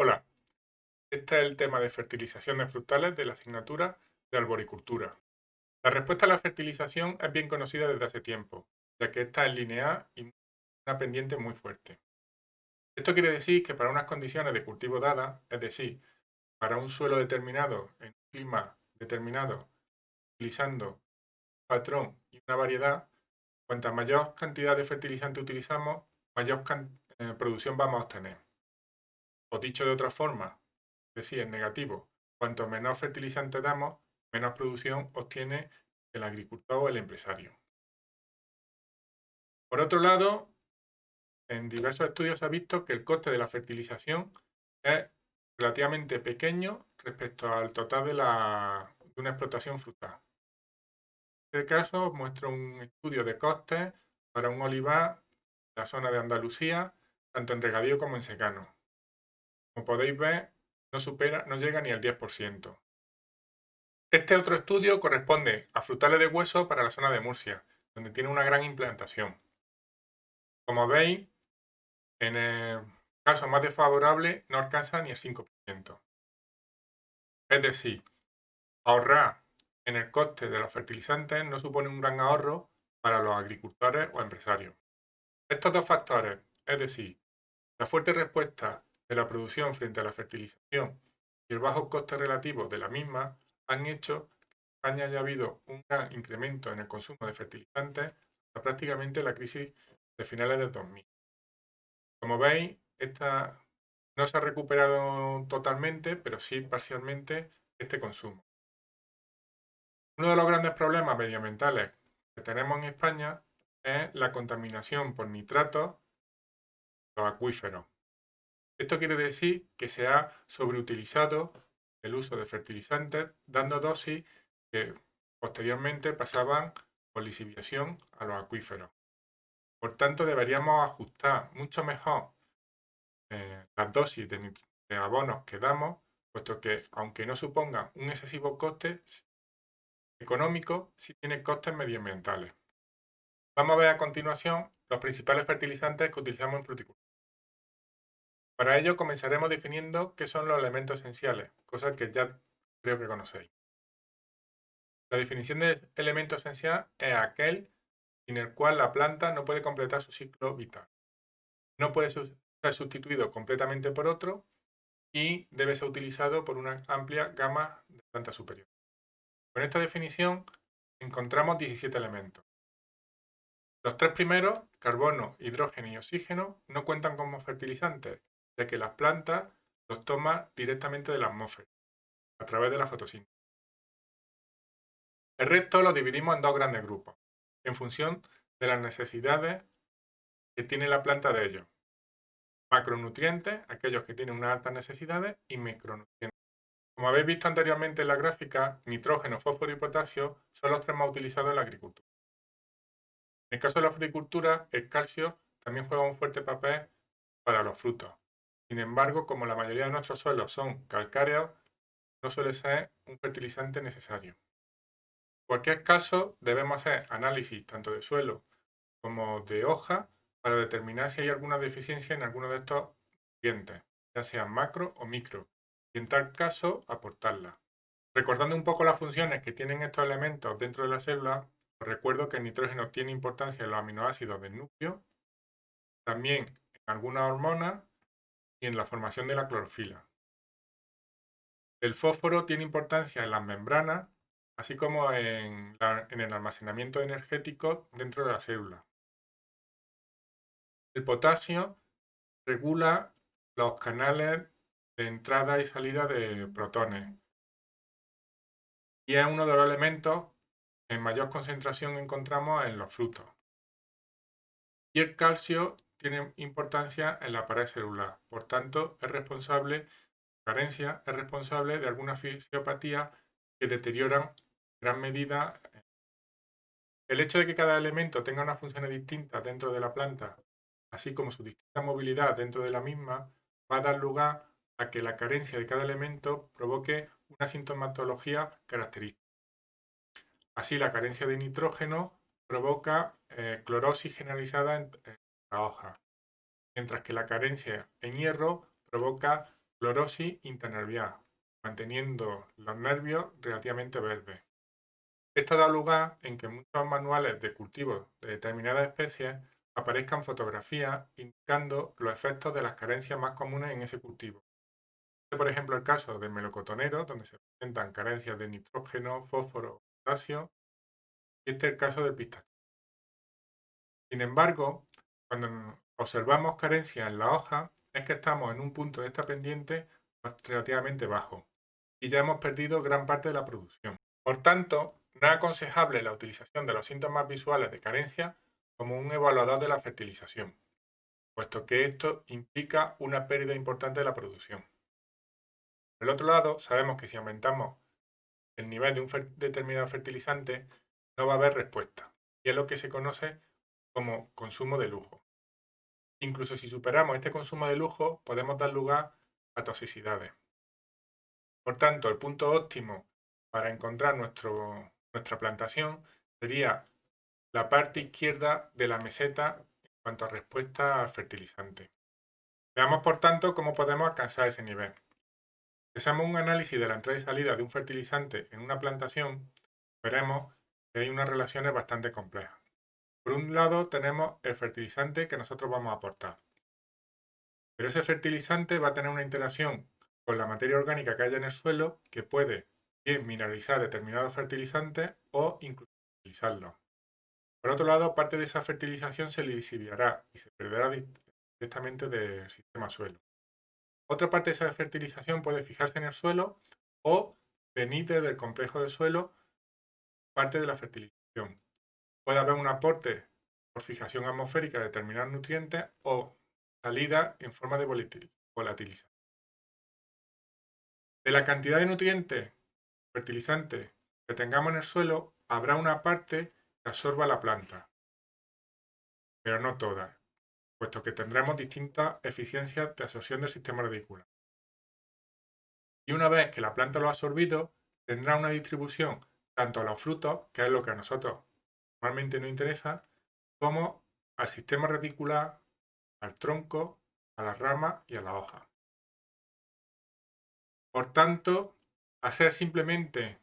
Hola, este es el tema de fertilización de frutales de la asignatura de arboricultura. La respuesta a la fertilización es bien conocida desde hace tiempo, ya que esta es lineal y una pendiente muy fuerte. Esto quiere decir que para unas condiciones de cultivo dadas, es decir, para un suelo determinado, en un clima determinado, utilizando un patrón y una variedad, cuanta mayor cantidad de fertilizante utilizamos, mayor producción vamos a obtener. O dicho de otra forma, es decir, en negativo, cuanto menos fertilizante damos, menos producción obtiene el agricultor o el empresario. Por otro lado, en diversos estudios se ha visto que el coste de la fertilización es relativamente pequeño respecto al total de una explotación frutal. En este caso, os muestro un estudio de costes para un olivar en la zona de Andalucía, tanto en regadío como en secano. Como podéis ver, no llega ni al 10%. Este otro estudio corresponde a frutales de hueso para la zona de Murcia, donde tiene una gran implantación. Como veis, en el caso más desfavorable no alcanza ni el 5%. Es decir, ahorrar en el coste de los fertilizantes no supone un gran ahorro para los agricultores o empresarios. Estos dos factores, es decir, la fuerte respuesta de la producción frente a la fertilización y el bajo coste relativo de la misma, han hecho que en España haya habido un gran incremento en el consumo de fertilizantes hasta prácticamente la crisis de finales del 2000. Como veis, esta no se ha recuperado totalmente, pero sí parcialmente este consumo. Uno de los grandes problemas medioambientales que tenemos en España es la contaminación por nitratos de los acuíferos. Esto quiere decir que se ha sobreutilizado el uso de fertilizantes, dando dosis que posteriormente pasaban por lisiviación a los acuíferos. Por tanto, deberíamos ajustar mucho mejor las dosis de abonos que damos, puesto que, aunque no supongan un excesivo coste económico, sí tiene costes medioambientales. Vamos a ver a continuación los principales fertilizantes que utilizamos en fruticultura. Para ello comenzaremos definiendo qué son los elementos esenciales, cosas que ya creo que conocéis. La definición de elemento esencial es aquel sin el cual la planta no puede completar su ciclo vital. No puede ser sustituido completamente por otro y debe ser utilizado por una amplia gama de plantas superiores. Con esta definición encontramos 17 elementos. Los tres primeros, carbono, hidrógeno y oxígeno, no cuentan como fertilizantes, ya que las plantas los toman directamente de la atmósfera, a través de la fotosíntesis. El resto lo dividimos en dos grandes grupos, en función de las necesidades que tiene la planta de ellos. Macronutrientes, aquellos que tienen unas altas necesidades, y micronutrientes. Como habéis visto anteriormente en la gráfica, nitrógeno, fósforo y potasio son los tres más utilizados en la agricultura. En el caso de la fruticultura, el calcio también juega un fuerte papel para los frutos. Sin embargo, como la mayoría de nuestros suelos son calcáreos, no suele ser un fertilizante necesario. En cualquier caso, debemos hacer análisis tanto de suelo como de hoja para determinar si hay alguna deficiencia en alguno de estos nutrientes, ya sean macro o micro, y en tal caso aportarla. Recordando un poco las funciones que tienen estos elementos dentro de la célula, os recuerdo que el nitrógeno tiene importancia en los aminoácidos del núcleo, también en algunas hormonas y en la formación de la clorofila. El fósforo tiene importancia en las membranas, así como en el almacenamiento energético dentro de la célula. El potasio regula los canales de entrada y salida de protones y es uno de los elementos que en mayor concentración encontramos en los frutos. Y el calcio tiene importancia en la pared celular, por tanto carencia es responsable de algunas fisiopatías que deterioran en gran medida. El hecho de que cada elemento tenga unas funciones distintas dentro de la planta, así como su distinta movilidad dentro de la misma, va a dar lugar a que la carencia de cada elemento provoque una sintomatología característica. Así, la carencia de nitrógeno provoca clorosis generalizada en la hoja, mientras que la carencia en hierro provoca clorosis internervial, manteniendo los nervios relativamente verdes. Esto da lugar en que muchos manuales de cultivo de determinadas especies aparezcan fotografías indicando los efectos de las carencias más comunes en ese cultivo. Este, por ejemplo, el caso del melocotonero, donde se presentan carencias de nitrógeno, fósforo, potasio, y este es el caso del pistacho. Sin embargo, cuando observamos carencias en la hoja, es que estamos en un punto de esta pendiente relativamente bajo y ya hemos perdido gran parte de la producción. Por tanto, no es aconsejable la utilización de los síntomas visuales de carencia como un evaluador de la fertilización, puesto que esto implica una pérdida importante de la producción. Por el otro lado, sabemos que si aumentamos el nivel de un determinado fertilizante, no va a haber respuesta, y es lo que se conoce como consumo de lujo. Incluso si superamos este consumo de lujo, podemos dar lugar a toxicidades. Por tanto, el punto óptimo para encontrar nuestra plantación sería la parte izquierda de la meseta en cuanto a respuesta al fertilizante. Veamos, por tanto, cómo podemos alcanzar ese nivel. Si hacemos un análisis de la entrada y salida de un fertilizante en una plantación, veremos que hay unas relaciones bastante complejas. Por un lado, tenemos el fertilizante que nosotros vamos a aportar. Pero ese fertilizante va a tener una interacción con la materia orgánica que haya en el suelo que puede bien mineralizar determinados fertilizantes o incluso utilizarlos. Por otro lado, parte de esa fertilización se lisiviará y se perderá directamente del sistema suelo. Otra parte de esa fertilización puede fijarse en el suelo o venir del complejo del suelo, parte de la fertilización. Puede haber un aporte por fijación atmosférica de determinados nutrientes o salida en forma de volatilización. De la cantidad de nutrientes fertilizantes que tengamos en el suelo, habrá una parte que absorba la planta, pero no toda, puesto que tendremos distintas eficiencias de absorción del sistema radicular. Y una vez que la planta lo ha absorbido, tendrá una distribución tanto a los frutos, que es lo que a nosotros normalmente nos interesa, como al sistema radicular, al tronco, a las ramas y a la hoja. Por tanto, hacer simplemente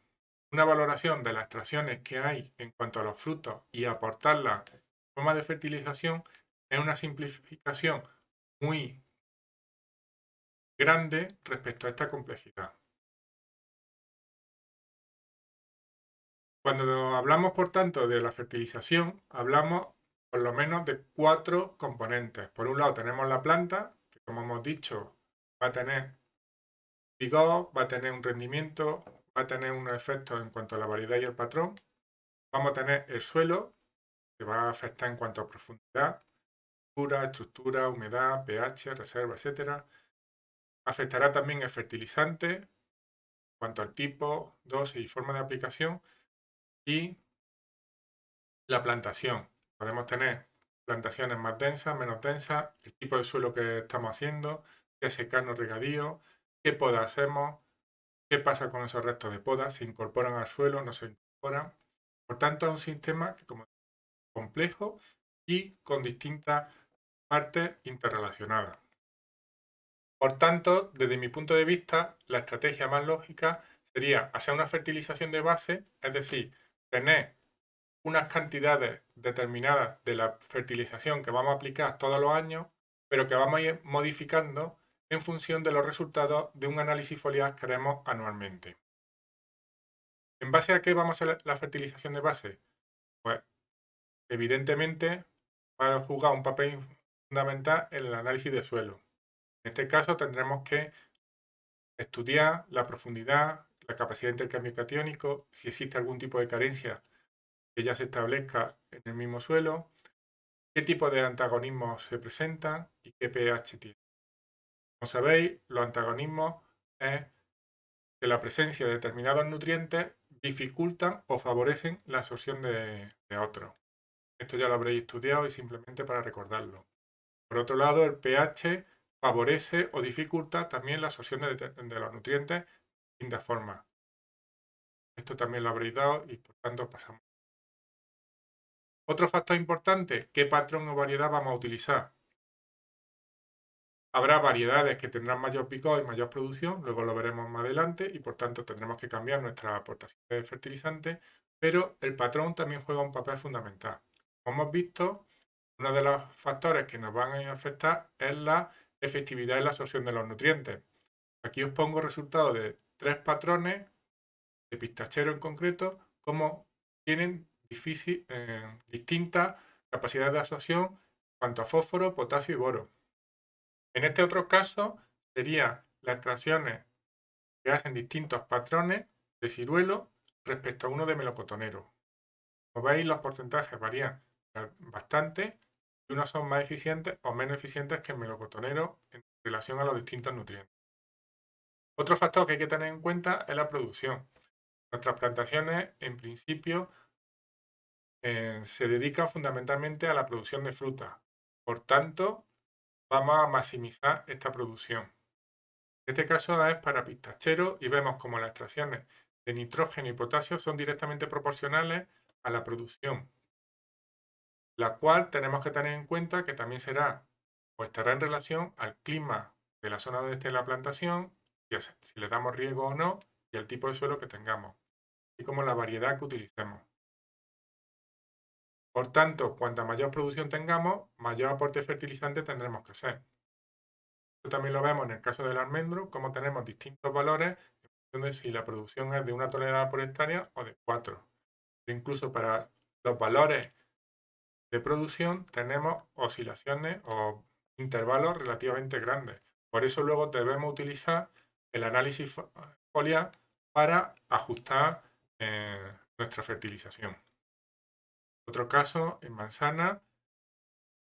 una valoración de las extracciones que hay en cuanto a los frutos y aportarlas en forma de fertilización es una simplificación muy grande respecto a esta complejidad. Cuando hablamos, por tanto, de la fertilización, hablamos por lo menos de 4 componentes. Por un lado tenemos la planta, que como hemos dicho va a tener vigor, va a tener un rendimiento, va a tener unos efectos en cuanto a la variedad y el patrón. Vamos a tener el suelo, que va a afectar en cuanto a profundidad, estructura, humedad, pH, reserva, etc. Afectará también el fertilizante, en cuanto al tipo, dosis y forma de aplicación, y la plantación. Podemos tener plantaciones más densas, menos densas, el tipo de suelo que estamos haciendo, qué secano, regadío, qué poda hacemos, qué pasa con esos restos de poda, se incorporan al suelo, no se incorporan. Por tanto, es un sistema que, como complejo y con distintas partes interrelacionadas. Por tanto, desde mi punto de vista, la estrategia más lógica sería hacer una fertilización de base, es decir, tener unas cantidades determinadas de la fertilización que vamos a aplicar todos los años, pero que vamos a ir modificando en función de los resultados de un análisis foliar que haremos anualmente. ¿En base a qué vamos a hacer la fertilización de base? Pues evidentemente va a jugar un papel fundamental en el análisis de suelo. En este caso tendremos que estudiar la profundidad, la capacidad de intercambio catiónico, si existe algún tipo de carencia que ya se establezca en el mismo suelo, qué tipo de antagonismos se presentan y qué pH tiene. Como sabéis, los antagonismos es que la presencia de determinados nutrientes dificultan o favorecen la absorción de otros. Esto ya lo habréis estudiado y simplemente para recordarlo. Por otro lado, el pH favorece o dificulta también la absorción de los nutrientes de distintas formas. Esto también lo habréis dado y por tanto pasamos. Otro factor importante, ¿qué patrón o variedad vamos a utilizar? Habrá variedades que tendrán mayor pico y mayor producción, luego lo veremos más adelante, y por tanto tendremos que cambiar nuestra aportación de fertilizantes, pero el patrón también juega un papel fundamental. Como hemos visto, uno de los factores que nos van a afectar es la efectividad en la absorción de los nutrientes. Aquí os pongo resultados de 3 patrones de pistachero en concreto, como tienen distintas capacidades de absorción en cuanto a fósforo, potasio y boro. En este otro caso serían las extracciones que hacen distintos patrones de ciruelo respecto a uno de melocotонero. Como veis, los porcentajes varían bastante y unos son más eficientes o menos eficientes que el melocotonero en relación a los distintos nutrientes. Otro factor que hay que tener en cuenta es la producción. Nuestras plantaciones, en principio, se dedican fundamentalmente a la producción de fruta. Por tanto, vamos a maximizar esta producción. En este caso es para pistacheros y vemos como las extracciones de nitrógeno y potasio son directamente proporcionales a la producción, la cual tenemos que tener en cuenta que también será o estará en relación al clima de la zona donde esté la plantación, si le damos riego o no, y al tipo de suelo que tengamos, así como la variedad que utilicemos. Por tanto, cuanta mayor producción tengamos, mayor aporte fertilizante tendremos que hacer. Esto también lo vemos en el caso del almendro, como tenemos distintos valores en función de si la producción es de 1 tonelada por hectárea o de 4. Incluso para los valores de producción tenemos oscilaciones o intervalos relativamente grandes. Por eso luego debemos utilizar el análisis foliar para ajustar nuestra fertilización. Otro caso, en manzana,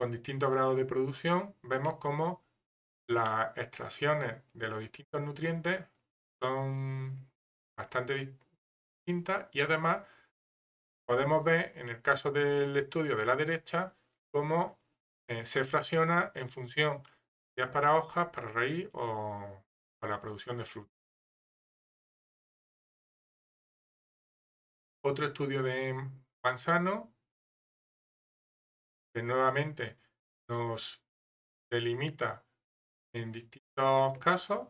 con distintos grados de producción, vemos cómo las extracciones de los distintos nutrientes son bastante distintas y además podemos ver en el caso del estudio de la derecha cómo se fracciona en función si es para hojas, para raíz o para la producción de fruta. Otro estudio de manzano que nuevamente nos delimita en distintos casos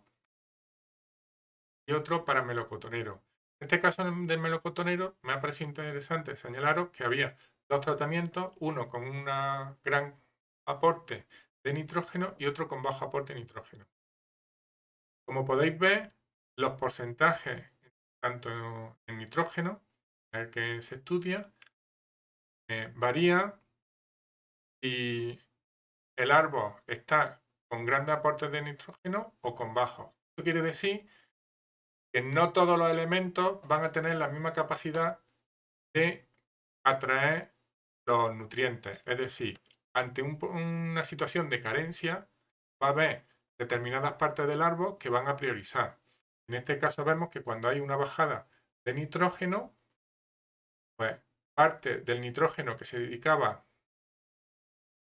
y otro para melocotonero. En este caso del melocotonero me ha parecido interesante señalaros que había dos tratamientos, uno con un gran aporte de nitrógeno y otro con bajo aporte de nitrógeno. Como podéis ver, los porcentajes, tanto en nitrógeno, el que se estudia, varían si el árbol está con grandes aportes de nitrógeno o con bajos. Esto quiere decir que no todos los elementos van a tener la misma capacidad de atraer los nutrientes. Es decir, ante una situación de carencia, va a haber determinadas partes del árbol que van a priorizar. En este caso vemos que cuando hay una bajada de nitrógeno, pues parte del nitrógeno que se dedicaba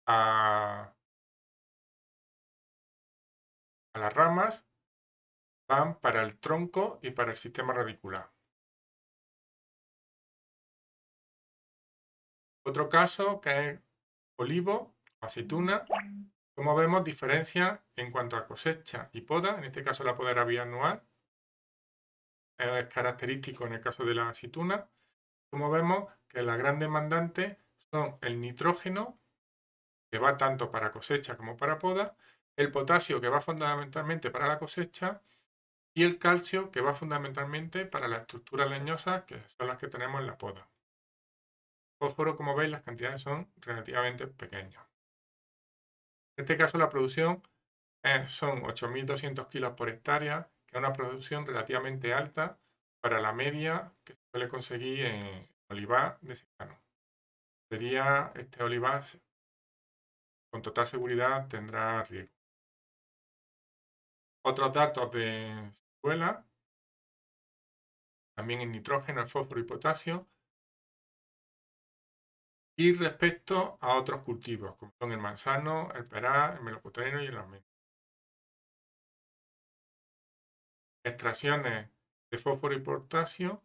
a las ramas van para el tronco y para el sistema radicular. Otro caso que es olivo, aceituna. Como vemos, diferencias en cuanto a cosecha y poda, en este caso la poda era bianual, es característico en el caso de la aceituna. Como vemos que las grandes demandantes son el nitrógeno, que va tanto para cosecha como para poda, el potasio, que va fundamentalmente para la cosecha, y el calcio, que va fundamentalmente para las estructuras leñosas, que son las que tenemos en la poda. Fósforo, como veis, las cantidades son relativamente pequeñas. En este caso, la producción son 8.200 kilos por hectárea, que es una producción relativamente alta para la media que se suele conseguir en olivar de secano. Este olivar, con total seguridad, tendrá riego. Otros datos de ciruela, también en nitrógeno, el fósforo y potasio, y respecto a otros cultivos, como son el manzano, el perá, el melocotón y el almendro. Extracciones de fósforo y potasio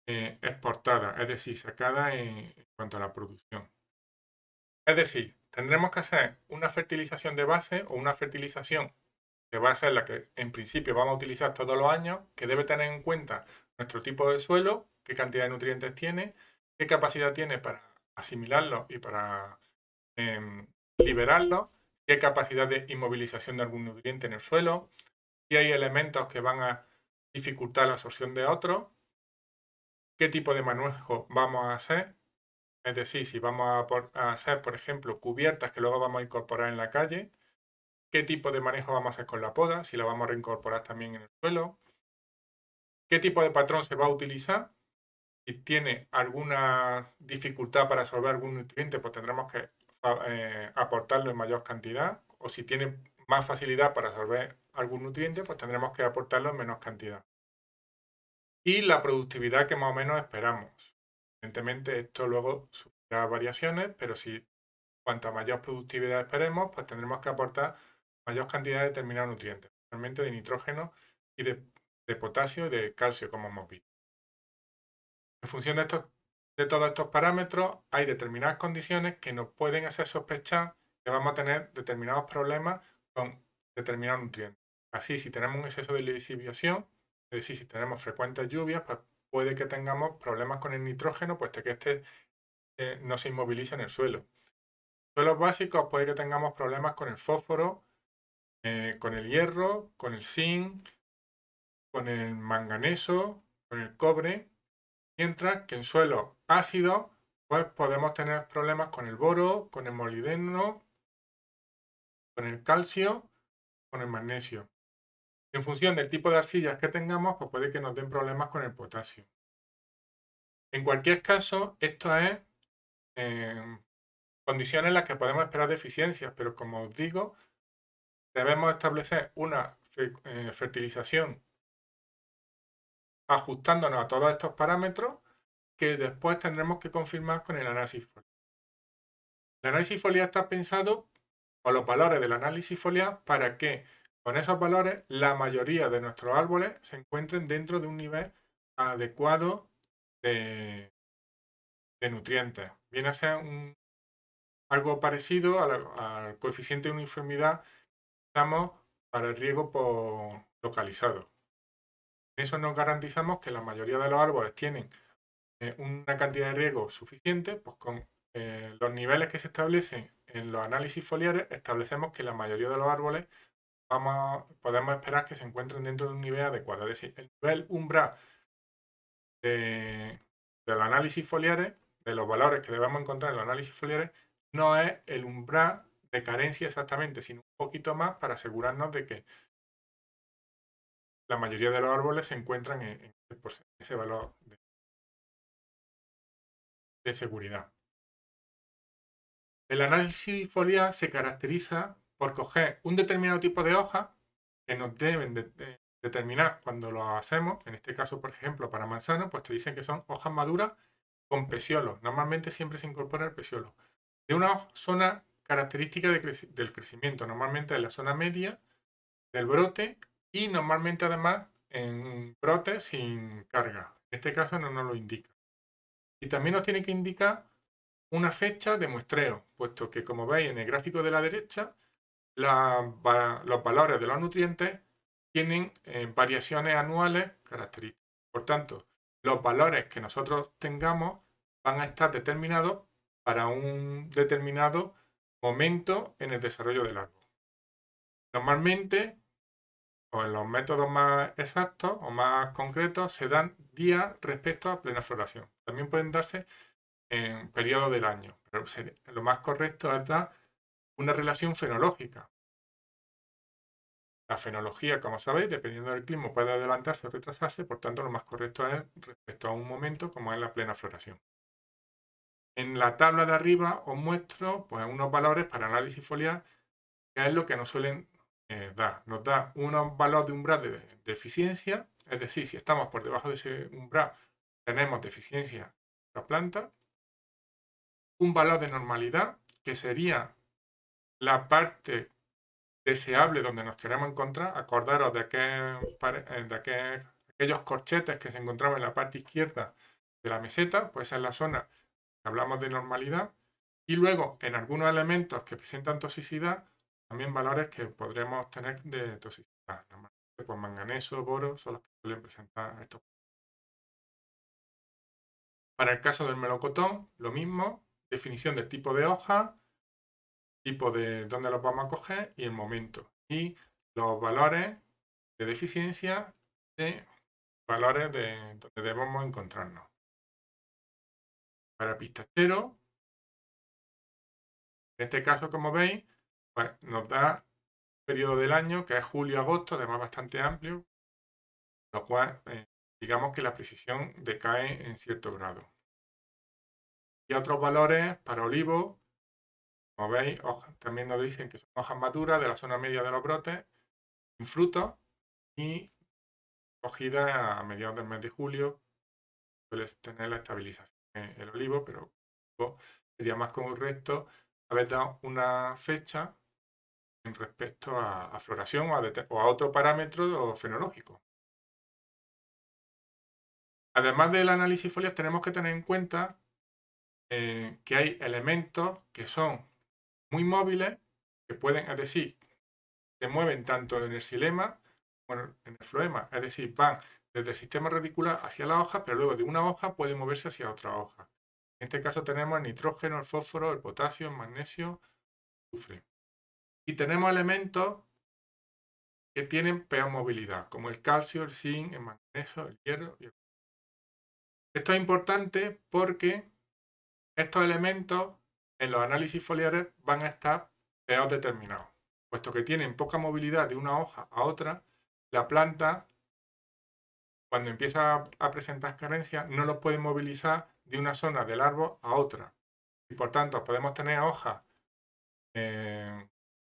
exportadas, es decir, sacadas en cuanto a la producción. Es decir, tendremos que hacer una fertilización de base o una fertilización que va a ser la que en principio vamos a utilizar todos los años, que debe tener en cuenta nuestro tipo de suelo, qué cantidad de nutrientes tiene, qué capacidad tiene para asimilarlos y para liberarlos, qué capacidad de inmovilización de algún nutriente en el suelo, si hay elementos que van a dificultar la absorción de otros, qué tipo de manejo vamos a hacer, es decir, si vamos a hacer, por ejemplo, cubiertas que luego vamos a incorporar en la calle, qué tipo de manejo vamos a hacer con la poda, si la vamos a reincorporar también en el suelo, qué tipo de patrón se va a utilizar, si tiene alguna dificultad para absorber algún nutriente, pues tendremos que aportarlo en mayor cantidad, o si tiene más facilidad para absorber algún nutriente, pues tendremos que aportarlo en menos cantidad. Y la productividad que más o menos esperamos. Evidentemente esto luego sufrirá variaciones, pero si cuanta mayor productividad esperemos, pues tendremos que aportar mayor cantidad de determinados nutrientes, especialmente de nitrógeno y de potasio y de calcio, como hemos visto. En función de todos estos parámetros, hay determinadas condiciones que nos pueden hacer sospechar que vamos a tener determinados problemas con determinados nutrientes. Así, si tenemos un exceso de lixiviación, es decir, si tenemos frecuentes lluvias, pues puede que tengamos problemas con el nitrógeno, puesto que este no se inmoviliza en el suelo. Suelos básicos, puede que tengamos problemas con el fósforo, con el hierro, con el zinc, con el manganeso, con el cobre, mientras que en suelos ácidos pues podemos tener problemas con el boro, con el molibdeno, con el calcio, con el magnesio. En función del tipo de arcillas que tengamos, pues puede que nos den problemas con el potasio. En cualquier caso, esto es condiciones en las que podemos esperar deficiencias, pero como os digo, debemos establecer una fertilización ajustándonos a todos estos parámetros que después tendremos que confirmar con el análisis foliar. El análisis foliar está pensado por los valores del análisis foliar para que con esos valores la mayoría de nuestros árboles se encuentren dentro de un nivel adecuado de nutrientes. Viene a ser algo parecido al coeficiente de uniformidad que usamos para el riego por localizado. En eso nos garantizamos que la mayoría de los árboles tienen una cantidad de riego suficiente, pues con los niveles que se establecen en los análisis foliares, establecemos que la mayoría de los árboles podemos esperar que se encuentren dentro de un nivel adecuado. Es decir, el nivel umbral del análisis foliares, de los valores que debemos encontrar en los análisis foliares, no es el umbral de carencia exactamente, sino un poquito más para asegurarnos de que la mayoría de los árboles se encuentran en ese valor de seguridad. El análisis foliar se caracteriza por coger un determinado tipo de hojas que nos deben determinar cuando lo hacemos. En este caso, por ejemplo, para manzanas, pues te dicen que son hojas maduras con peciolos. Normalmente siempre se incorpora el peciolo. De una zona característica del crecimiento, normalmente en la zona media del brote y normalmente además en brotes sin carga. En este caso no nos lo indica. Y también nos tiene que indicar una fecha de muestreo, puesto que como veis en el gráfico de la derecha, los valores de los nutrientes tienen variaciones anuales características. Por tanto, los valores que nosotros tengamos van a estar determinados para un determinado momento en el desarrollo del árbol. Normalmente, o en los métodos más exactos o más concretos, se dan días respecto a plena floración. También pueden darse en periodos del año, pero lo más correcto es dar una relación fenológica. La fenología, como sabéis, dependiendo del clima, puede adelantarse o retrasarse, por tanto, lo más correcto es respecto a un momento como es la plena floración. En la tabla de arriba os muestro pues, unos valores para análisis foliar, que es lo que nos suelen dar. Nos da unos valores de umbral de eficiencia, es decir, si estamos por debajo de ese umbral, tenemos deficiencia en la planta. Un valor de normalidad, que sería la parte deseable donde nos queremos encontrar. Acordaros de aquellos corchetes que se encontraban en la parte izquierda de la meseta, pues esa es la zona que hablamos de normalidad. Y luego, en algunos elementos que presentan toxicidad, también valores que podremos tener de toxicidad. Normalmente, pues manganeso, boro son los que suelen presentar estos. Para el caso del melocotón, lo mismo, definición del tipo de hoja, tipo de dónde los vamos a coger y el momento. Y los valores de deficiencia de valores de donde debemos encontrarnos. Para pistachero, en este caso, como veis, pues nos da un periodo del año que es julio-agosto, además bastante amplio, lo cual digamos que la precisión decae en cierto grado. Y otros valores para olivo, como veis, también nos dicen que son hojas maduras de la zona media de los brotes, sin frutos y cogidas a mediados del mes de julio. Suele tener la estabilización el olivo, pero sería más correcto haber dado una fecha en respecto a floración o a otro parámetro fenológico. Además del análisis foliar, tenemos que tener en cuenta que hay elementos que son muy móviles, que pueden, es decir, se mueven tanto en el xilema como en el floema, es decir, van desde el sistema radicular hacia la hoja, pero luego de una hoja puede moverse hacia otra hoja. En este caso tenemos el nitrógeno, el fósforo, el potasio, el magnesio, el azufre. Y tenemos elementos que tienen peor movilidad, como el calcio, el zinc, el magnesio, el hierro y el... Esto es importante porque estos elementos en los análisis foliares van a estar peor determinados. Puesto que tienen poca movilidad de una hoja a otra, la planta, cuando empieza a presentar carencias, no los puede movilizar de una zona del árbol a otra. Y por tanto, podemos tener hojas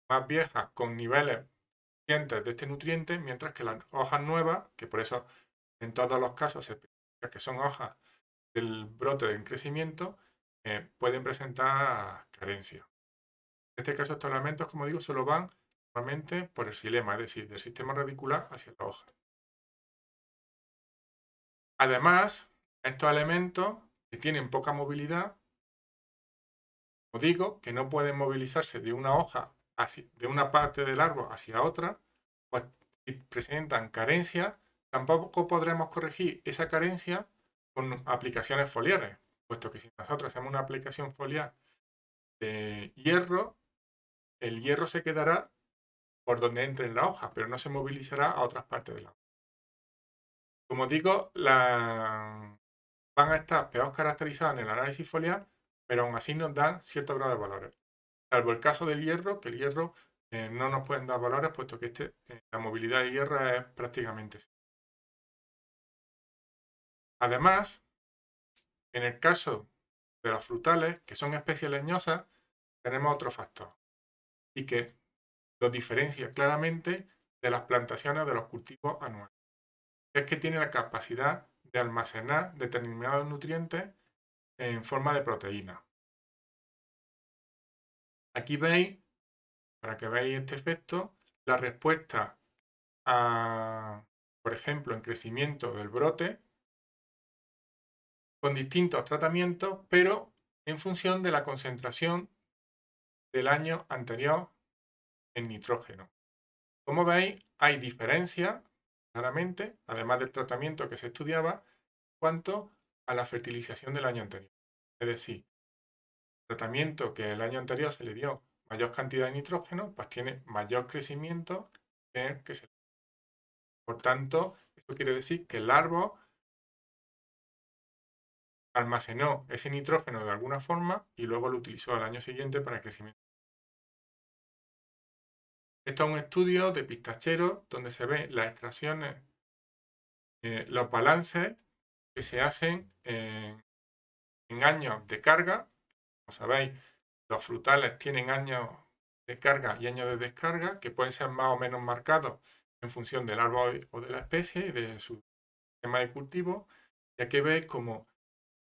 más viejas con niveles suficientes de este nutriente, mientras que las hojas nuevas, que por eso en todos los casos se especifica que son hojas del brote en crecimiento, pueden presentar carencias. En este caso, estos elementos, como digo, solo van normalmente por el xilema, es decir, del sistema radicular hacia la hoja. Además, estos elementos que tienen poca movilidad, como digo, que no pueden movilizarse de una hoja, de una parte del árbol hacia otra, pues si presentan carencia, tampoco podremos corregir esa carencia con aplicaciones foliares, puesto que si nosotros hacemos una aplicación foliar de hierro, el hierro se quedará por donde entre en la hoja, pero no se movilizará a otras partes de la hoja. Como digo, van a estar peor caracterizadas en el análisis foliar, pero aún así nos dan cierto grado de valores. Salvo el caso del hierro, que el hierro no nos pueden dar valores, puesto que la movilidad del hierro es prácticamente cero. Además, en el caso de los frutales, que son especies leñosas, tenemos otro factor, y que los diferencia claramente de las plantaciones de los cultivos anuales. Es que tiene la capacidad de almacenar determinados nutrientes en forma de proteína. Aquí veis, para que veáis este efecto, la respuesta a, por ejemplo, en crecimiento del brote, con distintos tratamientos, pero en función de la concentración del año anterior en nitrógeno. Como veis, hay diferencias, claramente, además del tratamiento que se estudiaba, en cuanto a la fertilización del año anterior. Es decir, el tratamiento que el año anterior se le dio mayor cantidad de nitrógeno, pues tiene mayor crecimiento que el que se le dio. Por tanto, esto quiere decir que el árbol almacenó ese nitrógeno de alguna forma y luego lo utilizó al año siguiente para el crecimiento. Esto es un estudio de pistacheros donde se ven las extracciones, los balances que se hacen en años de carga. Como sabéis, los frutales tienen años de carga y años de descarga que pueden ser más o menos marcados en función del árbol o de la especie y de su sistema de cultivo. Y aquí veis como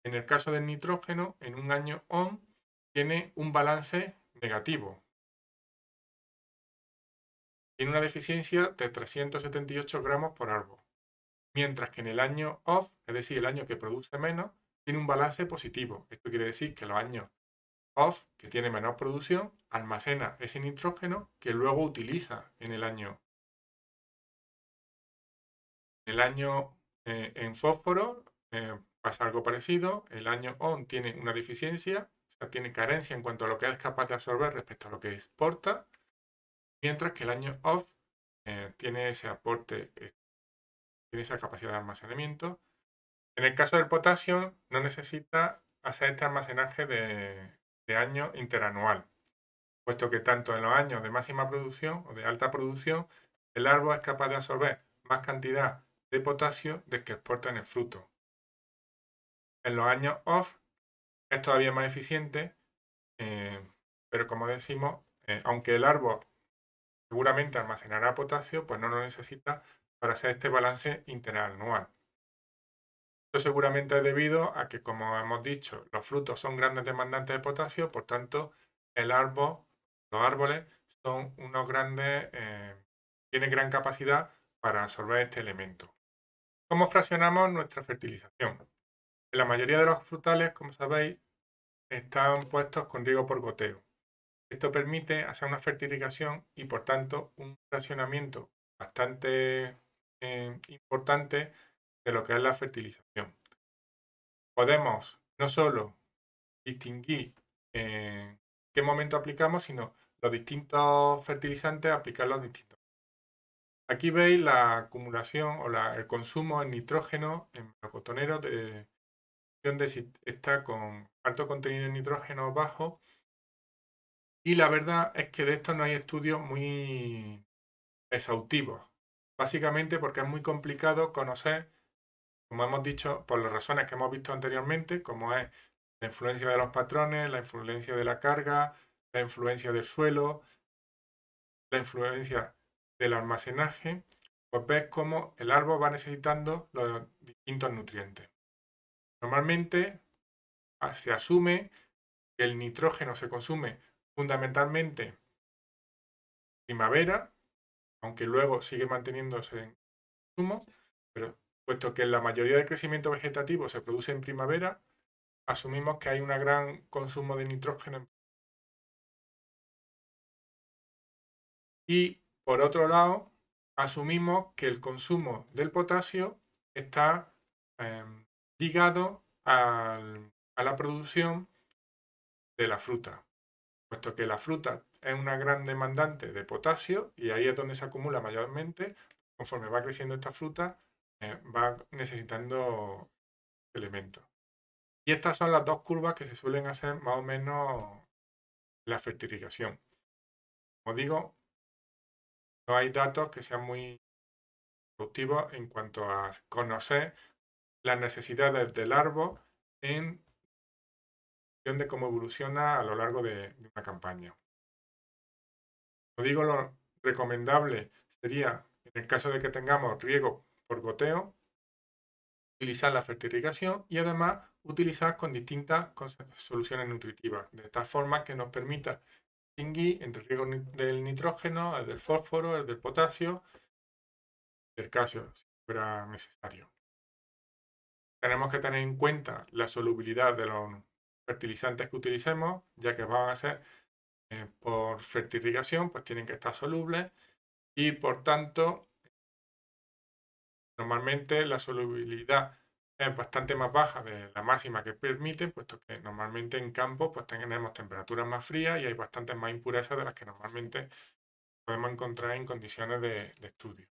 en el caso del nitrógeno, en un año ON, tiene un balance negativo. Tiene una deficiencia de 378 gramos por árbol. Mientras que en el año OFF, es decir, el año que produce menos, tiene un balance positivo. Esto quiere decir que los años off, que tiene menor producción, almacena ese nitrógeno que luego utiliza en el año. En fósforo pasa algo parecido. El año on tiene una deficiencia, o sea, tiene carencia en cuanto a lo que es capaz de absorber respecto a lo que exporta, mientras que el año off tiene ese aporte, tiene esa capacidad de almacenamiento. En el caso del potasio, no necesita hacer este almacenaje de año interanual, puesto que tanto en los años de máxima producción o de alta producción, el árbol es capaz de absorber más cantidad de potasio del que exporta en el fruto. En los años off es todavía más eficiente, pero como decimos, aunque el árbol seguramente almacenará potasio, pues no lo necesita para hacer este balance interanual. Esto seguramente es debido a que, como hemos dicho, los frutos son grandes demandantes de potasio, por tanto, los árboles son unos grandes, tienen gran capacidad para absorber este elemento. ¿Cómo fraccionamos nuestra fertilización? En la mayoría de los frutales, como sabéis, están puestos con riego por goteo. Esto permite hacer una fertilización y, por tanto, un fraccionamiento bastante importante de lo que es la fertilización. Podemos no solo distinguir en qué momento aplicamos, sino los distintos fertilizantes aplicarlos distintos. Aquí veis la acumulación o el consumo en nitrógeno en melocotoneros de si está con alto contenido de nitrógeno bajo. Y la verdad es que de esto no hay estudios muy exhaustivos. Básicamente porque es muy complicado conocer, como hemos dicho, por las razones que hemos visto anteriormente, como es la influencia de los patrones, la influencia de la carga, la influencia del suelo, la influencia del almacenaje, pues ves cómo el árbol va necesitando los distintos nutrientes. Normalmente se asume que el nitrógeno se consume fundamentalmente en primavera, aunque luego sigue manteniéndose en consumo, pero puesto que la mayoría del crecimiento vegetativo se produce en primavera, asumimos que hay un gran consumo de nitrógeno. Y por otro lado, asumimos que el consumo del potasio está ligado a la producción de la fruta, puesto que la fruta es una gran demandante de potasio y ahí es donde se acumula mayormente. Conforme va creciendo esta fruta, va necesitando elementos. Y estas son las dos curvas que se suelen hacer más o menos la fertilización. Como digo, no hay datos que sean muy productivos en cuanto a conocer las necesidades del árbol en función de cómo evoluciona a lo largo de una campaña. Como digo, lo recomendable sería, en el caso de que tengamos riego por goteo, utilizar la fertilización y además utilizar con distintas soluciones nutritivas, de tal forma que nos permita distinguir entre el riego del nitrógeno, el del fósforo, el del potasio, del calcio, si fuera necesario. Tenemos que tener en cuenta la solubilidad de los fertilizantes que utilicemos, ya que van a ser por fertilización, pues tienen que estar solubles y por tanto, normalmente la solubilidad es bastante más baja de la máxima que permite, puesto que normalmente en campo pues tenemos temperaturas más frías y hay bastantes más impurezas de las que normalmente podemos encontrar en condiciones de estudio.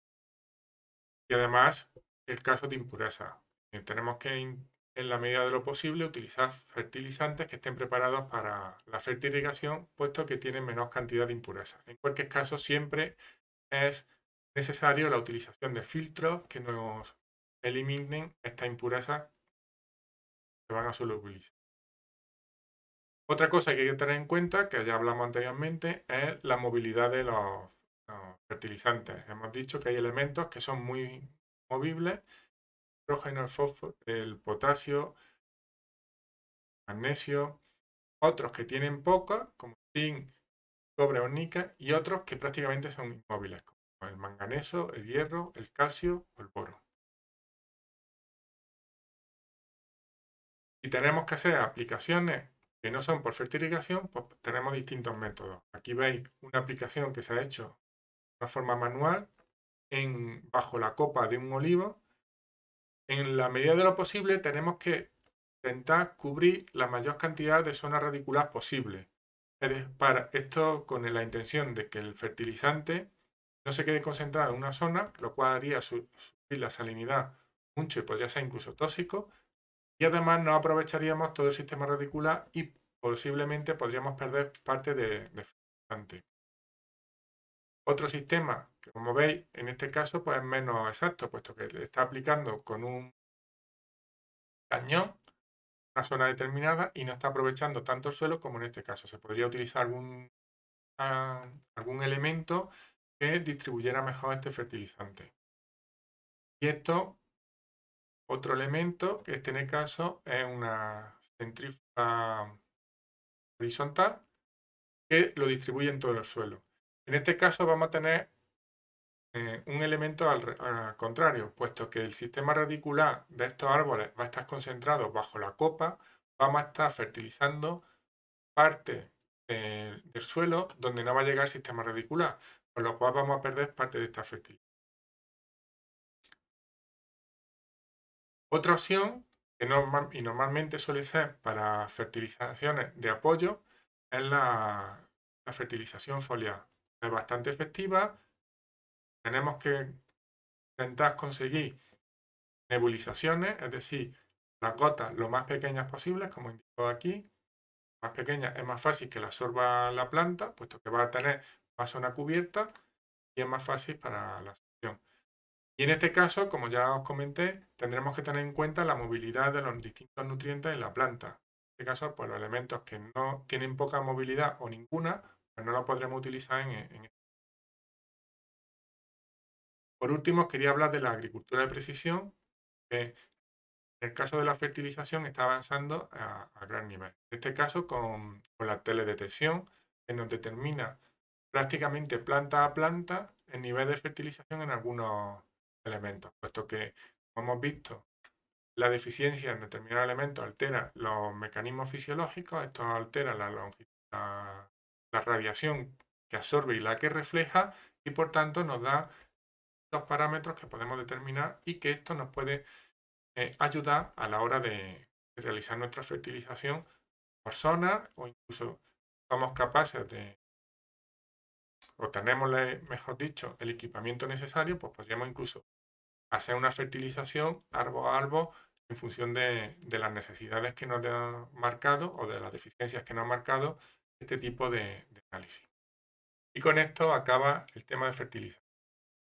Y además, el caso de impurezas. Tenemos que, en la medida de lo posible, utilizar fertilizantes que estén preparados para la fertilización, puesto que tienen menor cantidad de impurezas. En cualquier caso, siempre es necesario la utilización de filtros que nos eliminen estas impurezas que van a solubilizar. Otra cosa que hay que tener en cuenta, que ya hablamos anteriormente, es la movilidad de los fertilizantes. Hemos dicho que hay elementos que son muy movibles: el hidrógeno, el fósforo, el potasio, magnesio, otros que tienen poca, como zinc, cobre o níquel, y otros que prácticamente son inmóviles, como el manganeso, el hierro, el calcio o el boro. Si tenemos que hacer aplicaciones que no son por fertilización, pues tenemos distintos métodos. Aquí veis una aplicación que se ha hecho de una forma manual bajo la copa de un olivo. En la medida de lo posible tenemos que intentar cubrir la mayor cantidad de zona radicular posible. Para esto con la intención de que el fertilizante no se quede concentrado en una zona, lo cual haría subir la salinidad mucho y podría ser incluso tóxico. Y además no aprovecharíamos todo el sistema radicular y posiblemente podríamos perder parte de fertilizante. Otro sistema, que como veis, en este caso pues es menos exacto, puesto que le está aplicando con un cañón una zona determinada y no está aprovechando tanto el suelo como en este caso. Se podría utilizar algún elemento que distribuyera mejor este fertilizante. Y esto, otro elemento, que en este caso es una centrífuga horizontal que lo distribuye en todo el suelo. En este caso vamos a tener un elemento al contrario, puesto que el sistema radicular de estos árboles va a estar concentrado bajo la copa, vamos a estar fertilizando parte del suelo donde no va a llegar el sistema radicular, con lo cual vamos a perder parte de esta fertilidad. Otra opción, que normalmente suele ser para fertilizaciones de apoyo, es la fertilización foliar. Es bastante efectiva. Tenemos que intentar conseguir nebulizaciones, es decir, las gotas lo más pequeñas posibles, como indico aquí. Más pequeña es más fácil que la absorba la planta, puesto que va a tener más zona cubierta y es más fácil para la absorción. Y en este caso, como ya os comenté, tendremos que tener en cuenta la movilidad de los distintos nutrientes en la planta. En este caso, pues los elementos que no tienen poca movilidad o ninguna, pues no los podremos utilizar en. Por último, quería hablar de la agricultura de precisión, que en el caso de la fertilización está avanzando a gran nivel. En este caso, con la teledetección, que nos determina prácticamente planta a planta el nivel de fertilización en algunos elementos, puesto que, como hemos visto, la deficiencia en determinados elementos altera los mecanismos fisiológicos, esto altera la radiación que absorbe y la que refleja, y por tanto nos da los parámetros que podemos determinar y que esto nos puede ayudar a la hora de realizar nuestra fertilización por zona, o incluso somos capaces de, o tenemos, mejor dicho, el equipamiento necesario, pues podríamos incluso hacer una fertilización árbol a árbol en función de las necesidades que nos ha marcado o de las deficiencias que nos ha marcado este tipo de análisis. Y con esto acaba el tema de fertilización.